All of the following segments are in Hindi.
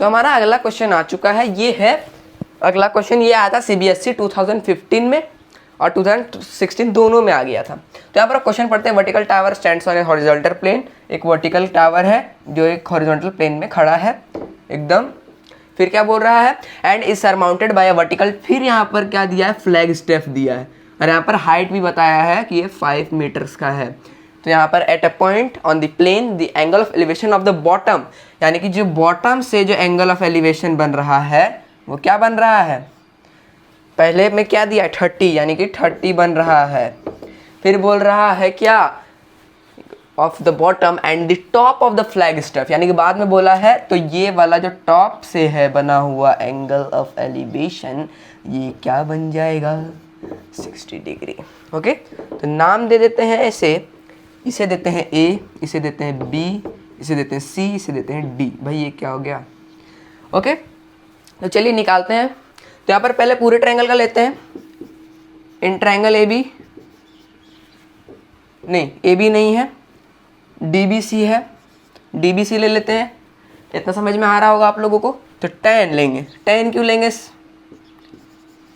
तो हमारा अगला क्वेश्चन आ चुका है, ये है अगला क्वेश्चन। ये आया था CBSE 2015 में और 2016 दोनों में आ गया था। तो यहाँ पर क्वेश्चन पढ़ते हैं, vertical tower stands on a horizontal plane. एक वर्टिकल टावर है जो एक हॉरिजॉन्टल प्लेन में खड़ा है एकदम। फिर क्या बोल रहा है, and is surmounted bye a vertical. फिर यहाँ पर क्या दिया है, फ्लैग स्टेप दिया है और यहाँ पर हाइट भी बताया है कि ये 5 मीटर्स का है। तो यहाँ पर at a point on the plane the angle of elevation of the bottom, यानी कि जो बॉटम से जो एंगल ऑफ एलिवेशन बन रहा है वो क्या बन रहा है, पहले में क्या दिया 30, यानी कि 30 बन रहा है। फिर बोल रहा है क्या, of the bottom and the top of the flag stuff, यानी कि बाद में बोला है तो ये वाला जो टॉप से है बना हुआ एंगल ऑफ एलिवेशन ये क्या बन जाएगा 60 डिग्री। ओके, तो नाम दे देते हैं ऐसे, इसे देते हैं A, इसे देते हैं B, इसे देते हैं C, इसे देते हैं D। भाई ये क्या हो गया। ओके, तो चलिए निकालते हैं। तो यहाँ पर पहले पूरे ट्रायंगल का लेते हैं, इन ट्रायंगल AB नहीं, AB नहीं है, DBC है, DBC ले लेते हैं। इतना समझ में आ रहा होगा आप लोगों को। तो tan लेंगे, tan क्यों लेंगे,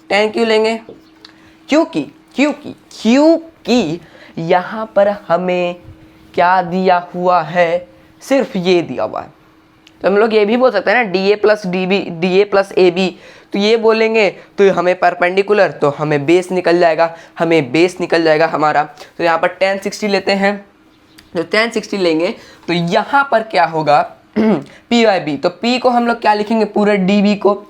tan क्यों लेंगे, क्योंकि यहाँ पर हमें क्या दिया हुआ है, सिर्फ ये दिया हुआ है। तो हम लोग ये भी बोल सकते हैं ना, DA प्लस AB, तो ये बोलेंगे तो हमें परपेंडिकुलर, तो हमें बेस निकल जाएगा, हमारा। तो यहाँ पर tan 60 लेते हैं, तो tan 60 लेंगे तो यहाँ पर क्या होगा P/B। तो P को हम लोग क्या लिखेंगे, पूरे DB को,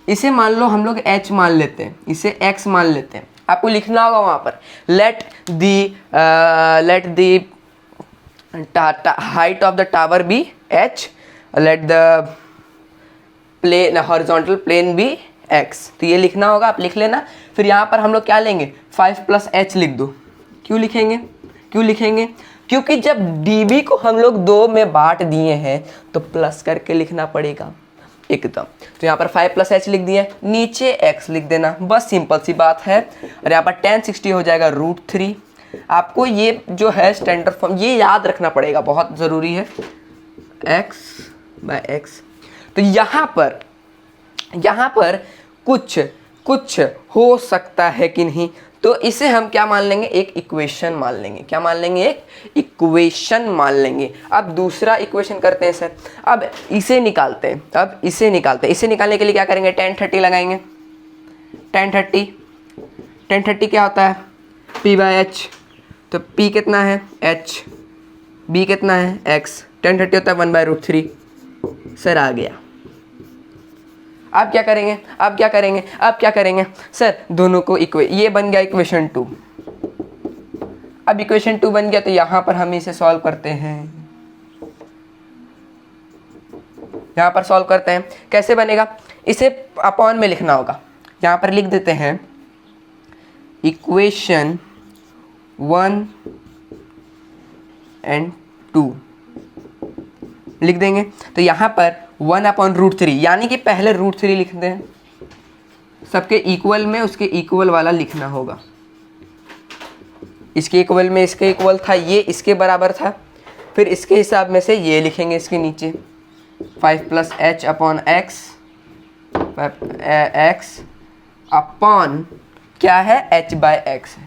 इसे मान लो हम लोग H मान लेते हैं, इसे X मान लेते हैं। आपको लिखना होगा वहाँ पर let the height of the tower be H, let the plane horizontal plane be X। तो ये लिखना होगा, आप लिख लेना। फिर यहाँ पर हम लोग क्या लेंगे, 5 + H लिख दो। क्यों लिखेंगे, क्योंकि जब DB को हम लोग 2 में बांट दिए हैं तो प्लस करके लिखना पड़ेगा एकदम। तो यहाँ पर 5 + H लिख दिए, नीचे X लिख देना, बस सिंपल सी बात है। और यहाँ पर tan 60 हो जाएगा √3। आपको ये जो है स्टैंडर्ड फॉर्म ये याद रखना पड़ेगा, बहुत ज़रूरी है, X/X। तो यहाँ पर कुछ हो सकता है कि नहीं, तो इसे हम क्या मान लेंगे, एक इक्वेशन मान लेंगे। क्या मान लेंगे, एक इक्वेशन मान लेंगे। अब दूसरा इक्वेशन करते हैं सर, अब इसे निकालते हैं। इसे निकालने के लिए क्या करेंगे, tan 30 लगाएंगे। tan 30 क्या होता है, P/H। तो P कितना है H, B कितना है X, tan 30 होता है 1/√3। सर आ गया। अब क्या करेंगे सर, दोनों को ये बन गया इक्वेशन 2। अब इक्वेशन 2 बन गया तो यहाँ पर हम इसे सॉल्व करते हैं। कैसे बनेगा, इसे अपॉन में लिखना होगा। यहाँ पर लिख देते हैं इक्वेशन 1 और 2 लिख देंगे। तो यहाँ पर 1/√3, यानी कि पहले √3 लिख दें, सबके इक्वल में उसके इक्वल वाला लिखना होगा। इसके इक्वल में इसके इक्वल था, ये इसके बराबर था, फिर इसके हिसाब में से ये लिखेंगे इसके नीचे 5 + H/X, X अपॉन क्या है H/X।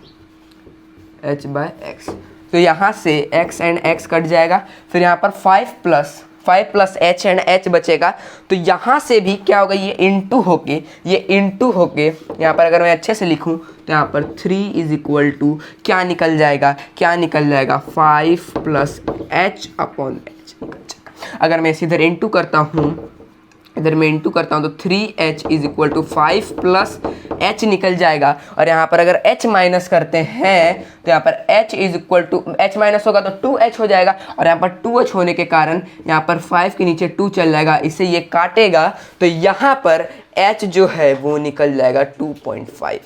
तो यहाँ से X एंड X कट जाएगा, फिर यहाँ पर 5 + H एंड H बचेगा। तो यहाँ से भी क्या होगा, ये इंटू होके यहाँ पर अगर मैं अच्छे से लिखूँ तो यहाँ पर 3 = क्या निकल जाएगा 5 + H/H निकल जाएगा। अगर मैं इसे इधर इंटू करता हूँ तो 3H = 5 + H निकल जाएगा। और यहाँ पर अगर H माइनस करते हैं तो यहाँ पर H माइनस होगा तो 2H हो जाएगा, और यहाँ पर 2H होने के कारण यहाँ पर 5 के नीचे 2 चल जाएगा, इसे ये काटेगा तो यहाँ पर H जो है वो निकल जाएगा 2.5।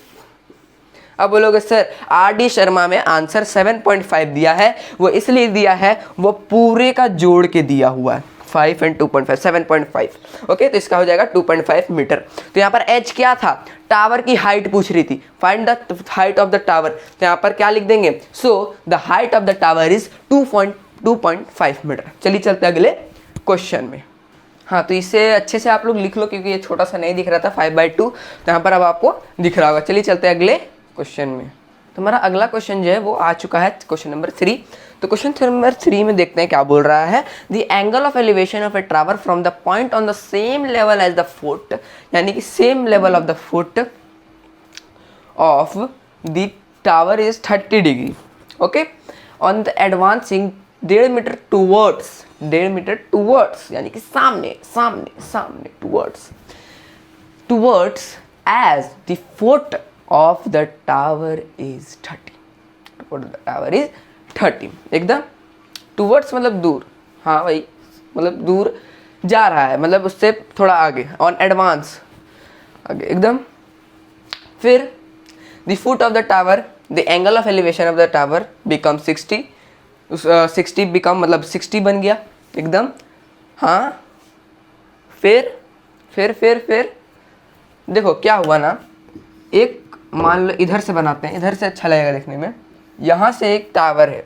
अब बोलोगे सर RD शर्मा में आंसर 7.5 दिया है, वो इसलिए दिया है वो पूरे का जोड़ के दिया हुआ है, 5 और 2.5 7.5। ओके, तो इसका हो जाएगा 2.5 मीटर। तो यहाँ पर H क्या था, टावर की हाइट पूछ रही थी, find the height of the tower. तो यहाँ पर क्या लिख देंगे, so the height of the tower is 2.5 metre. चलिए चलते अगले क्वेश्चन में। हाँ, तो इसे अच्छे से आप लोग लिख लो क्योंकि ये छोटा सा नहीं दिख रहा था 5/2, तो यहाँ पर अब आपको दिख रहा होगा। चलिए चलते हैं अगले क्वेश्चन में। तो हमारा अगला क्वेश्चन जो है वो आ चुका है, क्वेश्चन नंबर 3। तो क्वेश्चन नंबर 3 में देखते हैं क्या बोल रहा है। The angle of elevation of a tower from the point on the same level as the foot, यानी कि same level of the foot of the tower is 30 degree, okay, on the advancing 1.5 metre towards, 1.5 metre towards यानी कि सामने सामने सामने towards as the foot of the tower is 30, foot of the tower is 30, एकदम टूवर्ड्स मतलब दूर, हाँ भाई, मतलब दूर जा रहा है, मतलब उससे थोड़ा आगे, ऑन एडवांस आगे एकदम। फिर the foot of the tower, the angle of elevation of the tower become 60, 60 become मतलब 60 बन गया एकदम, हाँ। फिर देखो क्या हुआ ना, एक मान लो इधर से बनाते हैं, इधर से अच्छा लगेगा देखने में। यहाँ से एक टावर है,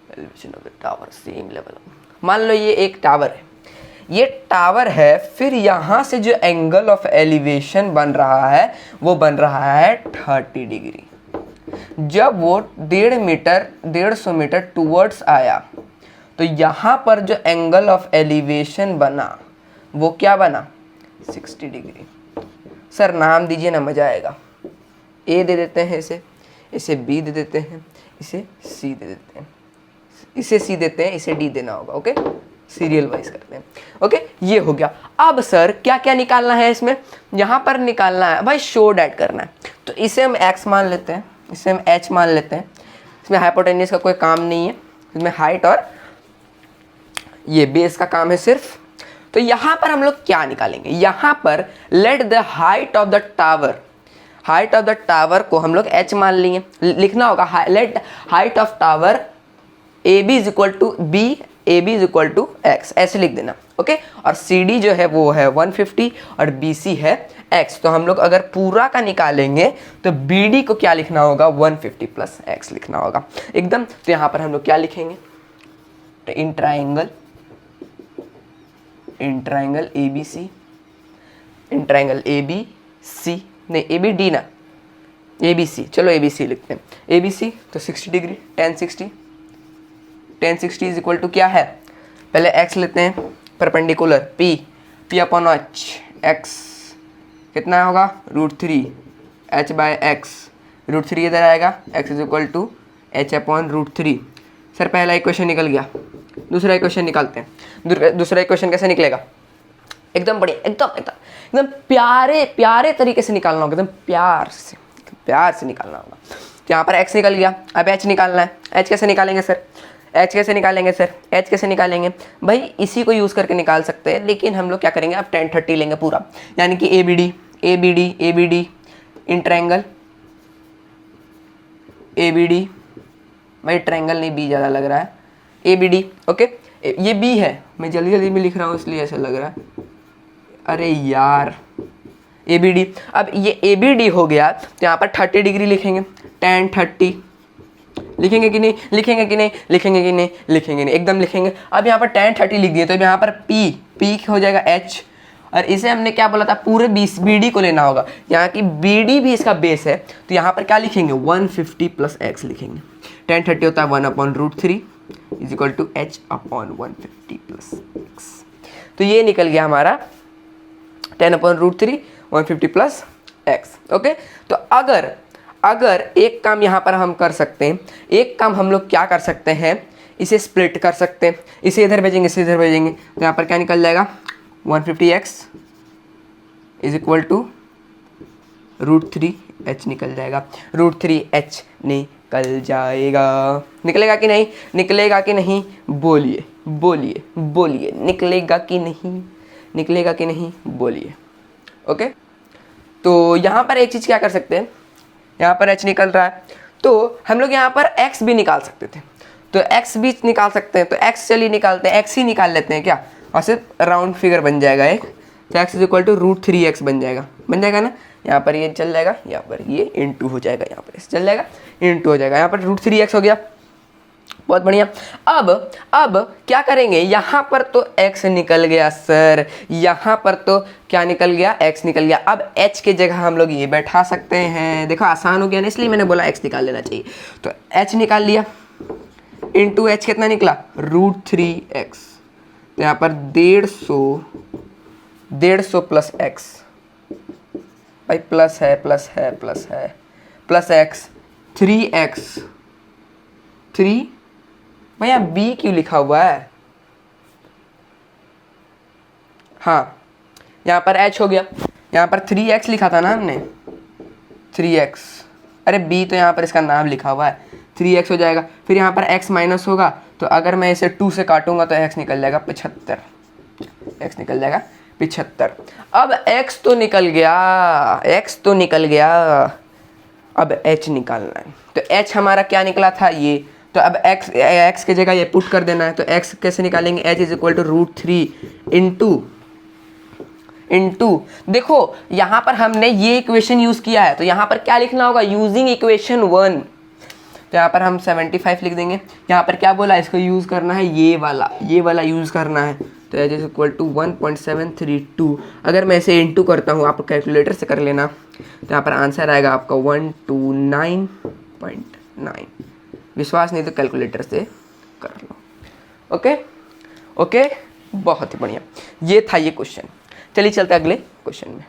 elevation of the tower same level, मान लो ये एक टावर है, ये टावर है। फिर यहाँ से जो एंगल ऑफ एलिवेशन बन रहा है वो बन रहा है 30 डिग्री। जब वो 150 मीटर टूवर्ड्स आया तो यहाँ पर जो एंगल ऑफ एलिवेशन बना वो क्या बना, 60 डिग्री। सर नाम दीजिए ना, मजा आएगा। ए दे देते हैं इसे बी दे देते हैं, इसे सी दे देते हैं, इसे सी देते हैं, इसे डी देना होगा, ओके, सीरियल वाइज करते हैं, ओके। ये हो गया। अब सर क्या क्या निकालना है इसमें, यहाँ पर निकालना है भाई शोड ऐड करना है। तो इसे हम x मान लेते हैं, इसे हम h मान लेते हैं। इसमें हाइपोटेन्यूज का कोई काम नहीं है, इसमें हाइट और ये बेस का काम है सिर्फ। तो यहाँ पर हम लोग क्या निकालेंगे, यहाँ पर let the height of the tower, height of the tower को हम लोग h मान लिए, लिखना होगा let height of tower AB is equal to B, AB is equal to x, ऐसे लिख देना, ओके। और CD जो है वो है 150 और BC है x। तो हम लोग अगर पूरा का निकालेंगे तो BD को क्या लिखना होगा, 150 प्लस x लिखना होगा एकदम। तो यहाँ पर हम लोग क्या लिखेंगे, तो in triangle ABC, in triangle ABC नहीं ABD ना, ABC, चलो ABC लिखते हैं, ABC। तो 60 डिग्री, tan 60 इज इक्वल टू क्या है, पहले x लेते हैं, perpendicular P upon h, x कितना होगा, √3 h बाय x, √3 इधर आएगा, x is equal to h upon √3। Sir पहला इक्वेशन निकल गया, दूसरा इक्वेशन निकालते हैं। दूसरा इक्वेशन कैसे निकलेगा, एकदम बढ़िया, एकदम प्यारे तरीके से निकालना होगा, एकदम प्यार से निकालना होगा। तो यहाँ पर x निकल गया, अब h निकालना है। h कैसे निकालेंगे सर, h कैसे निकालेंगे भाई, इसी को यूज़ करके निकाल सकते हैं, लेकिन हम लोग क्या करेंगे, अब tan 30 लेंगे पूरा, यानी कि ABD इन ट्रायंगल ABD, भाई ट्रायंगल नहीं, B ज़्यादा लग रहा है, ABD, ओके। ये B है, मैं जल्दी में लिख रहा हूँ इसलिए ऐसा लग रहा है, अरे यार ABD। अब ये ABD हो गया तो यहाँ पर 30 डिग्री लिखेंगे, tan 30 लिखेंगे कि नहीं, लिखेंगे नहीं, एकदम लिखेंगे। अब यहाँ पर tan 30 लिख दिए तो अब यहाँ पर P हो जाएगा H, और इसे हमने क्या बोला था, पूरे BD को लेना होगा, यहाँ की BD भी इसका बेस है। तो यहाँ पर क्या लिखेंगे, 150 प्लस x लिखेंगे। tan 30 होता है 1/√3 is equal to h upon 150 plus x। तो ये निकल गया हमारा 10/√3 150 प्लस x, ओके। तो अगर एक काम यहाँ पर हम कर सकते हैं, एक काम हम लोग क्या कर सकते हैं, इसे स्प्लिट कर सकते हैं, इसे इधर भेजेंगे, इसे इधर भेजेंगे, तो यहाँ पर क्या निकल जाएगा, 150x is equal to √3h निकल जाएगा, √3h निकल जाएगा। निकलेगा कि नहीं, बोलिए निकलेगा कि नहीं, बोलिए, ओके। तो यहाँ पर एक चीज़ क्या कर सकते हैं, यहाँ पर h निकल रहा है तो हम लोग यहाँ पर x भी निकाल सकते थे, तो x भी निकाल सकते हैं। तो x चलिए निकालते हैं, x ही निकाल लेते हैं क्या, और सिर्फ राउंड फिगर बन जाएगा एक, तो x is equal to √3x बन जाएगा ना। यहाँ पर ये चल जाएगा, यहाँ पर ये इंटू हो जाएगा, यहाँ पर चल जाएगा, इंटू हो जाएगा, यहाँ पर √3x हो गया, बहुत बढ़िया। अब क्या करेंगे, यहाँ पर तो x निकल गया सर, यहाँ पर तो क्या निकल गया, x निकल गया। अब h की जगह हम लोग ये बैठा सकते हैं, देखो आसान हो गया ना, इसलिए मैंने बोला x निकाल लेना चाहिए। तो h निकाल लिया, इंटू h कितना निकला, √3x। तो यहाँ पर 150 प्लस x, भाई प्लस है प्लस है प्लस है, प्लस x 3x 3, भैया b क्यों लिखा हुआ है, हाँ यहाँ पर h हो गया, यहाँ पर 3x लिखा था ना हमने, 3x, अरे b तो यहाँ पर इसका नाम लिखा हुआ है, 3x हो जाएगा। फिर यहाँ पर x माइनस होगा, तो अगर मैं इसे 2 से काटूंगा तो x निकल जाएगा 75, x निकल जाएगा 75। अब x तो निकल गया, x तो निकल गया, अब h निकालना है। तो h हमारा क्या निकला था, ये, तो अब x की जगह ये पुट कर देना है। तो x कैसे निकालेंगे, h is equal to √3 into देखो यहाँ पर हमने ये इक्वेशन यूज किया है, तो यहाँ पर क्या लिखना होगा, यूजिंग इक्वेशन 1। तो यहाँ पर हम 75 लिख देंगे। यहाँ पर क्या बोला, इसको यूज करना है, ये वाला यूज करना है। तो h इज इक्वल टू 1.732। अगर मैं इसे इंटू करता हूँ, आप कैलकुलेटर से कर लेना, तो यहाँ पर आंसर आएगा आपका 129.9। विश्वास नहीं तो कैलकुलेटर से कर लो। ओके, बहुत ही बढ़िया, ये था ये क्वेश्चन। चलिए चलते अगले क्वेश्चन में।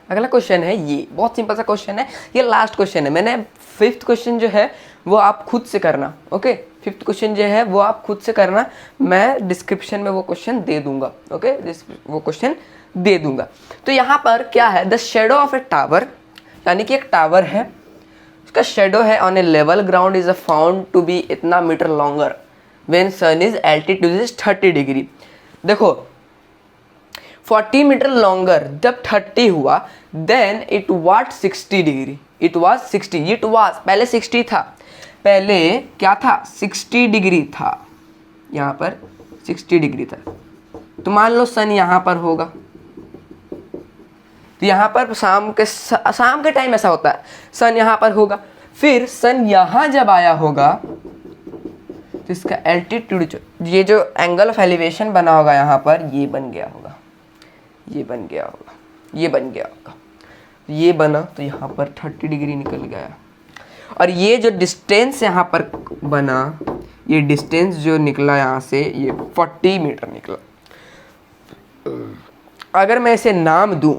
अगला क्वेश्चन है ये, बहुत सिंपल सा क्वेश्चन है, ये लास्ट क्वेश्चन है। मैंने 5th क्वेश्चन जो है वो आप खुद से करना, ओके। 5th क्वेश्चन जो है वो आप खुद से करना, मैं डिस्क्रिप्शन में वो क्वेश्चन दे दूंगा, ओके, वो क्वेश्चन दे दूंगा। तो यहाँ पर क्या है, the shadow of a tower, यानी कि एक टावर है, उसका शेडो है on a level ground is found to be इतना metre longer when sun is altitude is 30 degree. देखो 40 मीटर लॉन्गर जब 30 हुआ, then it was 60 degree, it was पहले 60 था, पहले क्या था, 60 डिग्री था, यहाँ पर 60 डिग्री था। तो मान लो सन यहाँ पर होगा, तो यहाँ पर शाम के टाइम ऐसा होता है, सन यहाँ पर होगा, फिर सन यहाँ जब आया होगा तो इसका एल्टीट्यूड, ये जो एंगल ऑफ एलिवेशन बना होगा यहाँ पर, ये बन गया होगा, ये बन गया होगा, ये बन गया होगा, ये बना, तो यहाँ पर 30 डिग्री निकल गया। और ये जो डिस्टेंस यहाँ पर बना, ये डिस्टेंस जो निकला यहाँ से, ये 40 मीटर निकला। अगर मैं इसे नाम दूं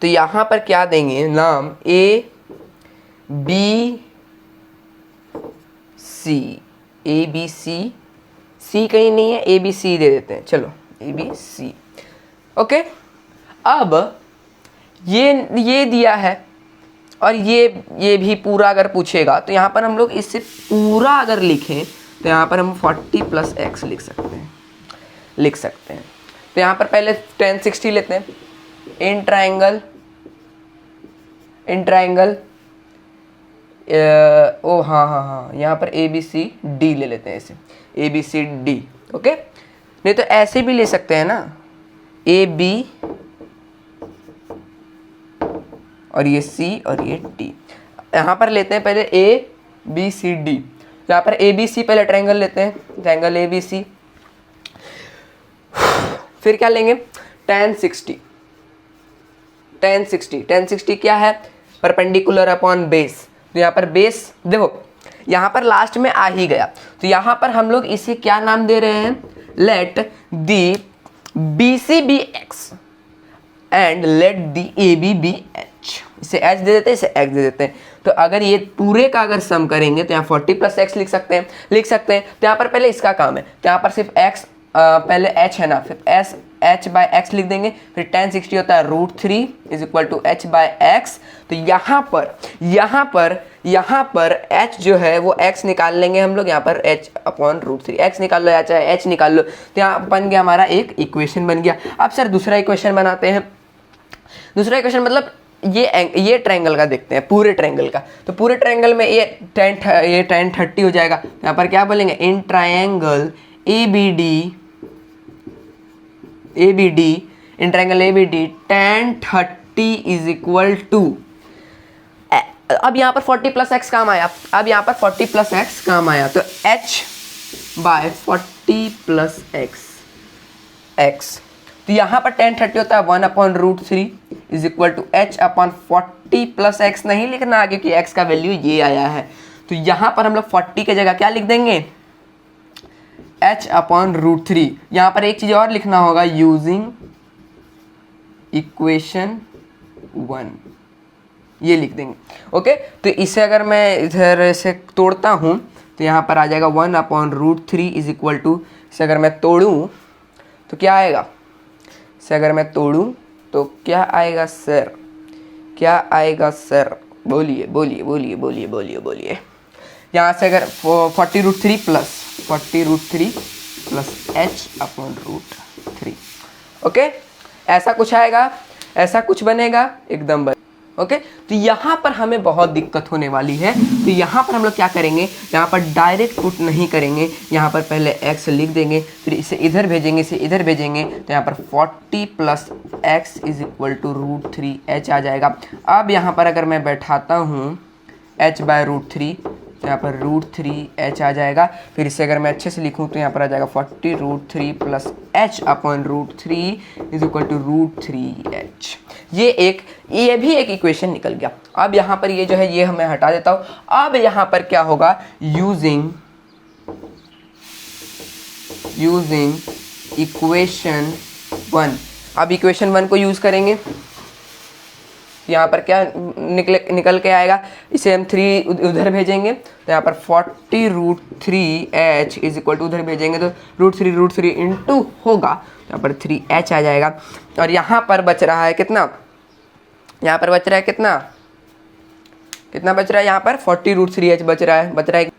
तो यहाँ पर क्या देंगे नाम, A B C, C कहीं नहीं है, ABC दे देते हैं, चलो ABC, ओके। अब ये दिया है, और ये भी पूरा अगर पूछेगा तो यहाँ पर हम लोग इससे पूरा अगर लिखें तो यहाँ पर हम 40 प्लस x लिख सकते हैं। तो यहाँ पर पहले tan 60 लेते हैं, इन ट्राइंगल ओ हाँ, यहाँ पर ABCD ले लेते हैं, इसे ABCD, ओके। नहीं तो ऐसे भी ले सकते हैं ना, AB और ये C और ये D। यहाँ पर लेते हैं पहले ABCD, यहाँ पर ABC पहले ट्रायंगल लेते हैं, ट्रायंगल ABC, फिर क्या लेंगे, tan 60 क्या है, परपेंडिकुलर अपॉन बेस। तो यहाँ पर बेस देखो, यहाँ पर लास्ट में आ ही गया, तो यहाँ पर हम लोग इसे क्या नाम दे रहे हैं, let the BC be x and let the AB be h। इसे h दे देते हैं, इसे x दे देते हैं। तो अगर ये पूरे का अगर सम करेंगे तो यहाँ 40 प्लस x लिख सकते हैं। तो यहाँ पर पहले इसका काम है, तो यहाँ पर सिर्फ x पहले h है ना, फिर h बाय x लिख देंगे, फिर tan 60 होता है √3 is equal to h by x। तो यहाँ पर h जो है वो x निकाल लेंगे हम लोग, यहाँ पर h अपॉन √3, x निकाल लो या चाहे h निकाल लो, तो यहाँ बन गया हमारा एक इक्वेशन बन गया। अब सर दूसरा इक्वेशन बनाते हैं। दूसरा इक्वेशन मतलब ये ट्रायंगल का देखते हैं, पूरे ट्रायंगल का। तो पूरे ट्रायंगल में ये tan 30 हो जाएगा, यहाँ पर क्या बोलेंगे, in triangle ABD in triangle ABD tan 30 is equal to अब यहाँ पर 40 प्लस एक्स काम आया, अब यहाँ पर 40 प्लस एक्स काम आया, तो h बाय 40 प्लस एक्स, तो यहाँ पर tan 30 होता है 1/√3 is equal to h upon 40 plus x नहीं लिखना क्योंकि x का वैल्यू ये आया है, तो यहाँ पर हम लोग 40 की जगह क्या लिख देंगे, h/√3। यहाँ पर एक चीज़ और लिखना होगा, यूजिंग इक्वेशन 1, ये लिख देंगे। ओके, तो इसे अगर मैं इधर से तोड़ता हूँ तो यहाँ पर आ जाएगा 1/√3 इज इक्वल टू, इसे अगर मैं तोड़ूँ तो क्या आएगा, इसे अगर मैं तोड़ूँ तो क्या आएगा सर, क्या आएगा सर, बोलिए बोलिए बोलिए बोलिए बोलिए बोलिए। यहाँ से अगर 40√3 प्लस h/√3, ओके, ऐसा कुछ आएगा, ऐसा कुछ बनेगा एकदम बन। ओके, तो यहाँ पर हमें बहुत दिक्कत होने वाली है, तो यहाँ पर हम लोग क्या करेंगे, यहाँ पर डायरेक्ट पुट नहीं करेंगे, यहाँ पर पहले x लिख देंगे, फिर इसे इधर भेजेंगे, इसे इधर भेजेंगे, तो यहाँ पर 40 plus x is equal to √3h आ जाएगा। अब यहाँ पर अगर मैं बैठाता हूँ h/√3 तो यहाँ पर √3h आ जाएगा, फिर इसे अगर मैं अच्छे से लिखूँ तो यहाँ पर आ जाएगा 40√3 plus h/√3 is equal to √3h। ये भी एक इक्वेशन निकल गया। अब यहाँ पर ये जो है ये मैं हटा देता हूँ। अब यहाँ पर क्या होगा, यूजिंग इक्वेशन 1, अब इक्वेशन 1 को यूज़ करेंगे, यहाँ पर क्या निकल के आएगा, इसे हम 3 उधर भेजेंगे तो यहाँ पर 40√3h इज इक्वल टू उधर भेजेंगे तो √3 इंटू होगा, यहाँ पर 3h आ जाएगा। और यहाँ पर बच रहा है कितना, यहाँ पर बच रहा है कितना बच रहा है, यहाँ पर 40√3h बच रहा है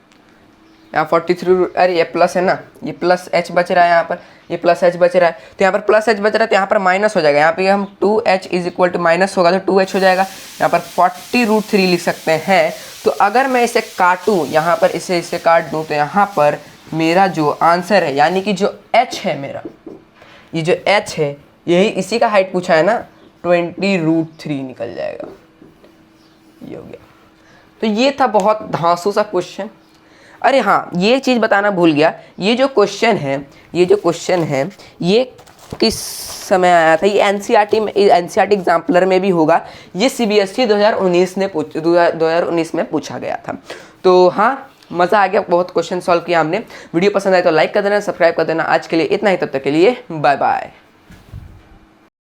यहाँ 43, अरे ये प्लस है ना, ये प्लस h बच रहा है, यहाँ पर ये प्लस h बच रहा है, तो यहाँ पर प्लस h बच रहा है तो यहाँ पर माइनस हो जाएगा, यहाँ पे हम 2h is equal to minus होगा तो 2h हो जाएगा, यहाँ पर 40√3 लिख सकते हैं। तो अगर मैं इसे काटूँ, यहाँ पर इसे काट दूँ तो यहाँ पर मेरा जो आंसर है, यानी कि जो h है मेरा, ये जो h है यही इसी का हाइट पूछा है ना, 20√3 निकल जाएगा, ये हो गया। तो ये था बहुत धांसू सा क्वेश्चन। अरे हाँ, ये चीज़ बताना भूल गया, ये जो क्वेश्चन है ये किस समय आया था, ये एनसीईआरटी एग्जाम्पलर में भी होगा, ये सीबीएसई 2019 में पूछा गया था। तो हाँ, मज़ा आ गया, बहुत क्वेश्चन सॉल्व किया हमने। वीडियो पसंद आए तो लाइक कर देना, सब्सक्राइब कर देना। आज के लिए इतना ही, तब तक के लिए बाय बाय।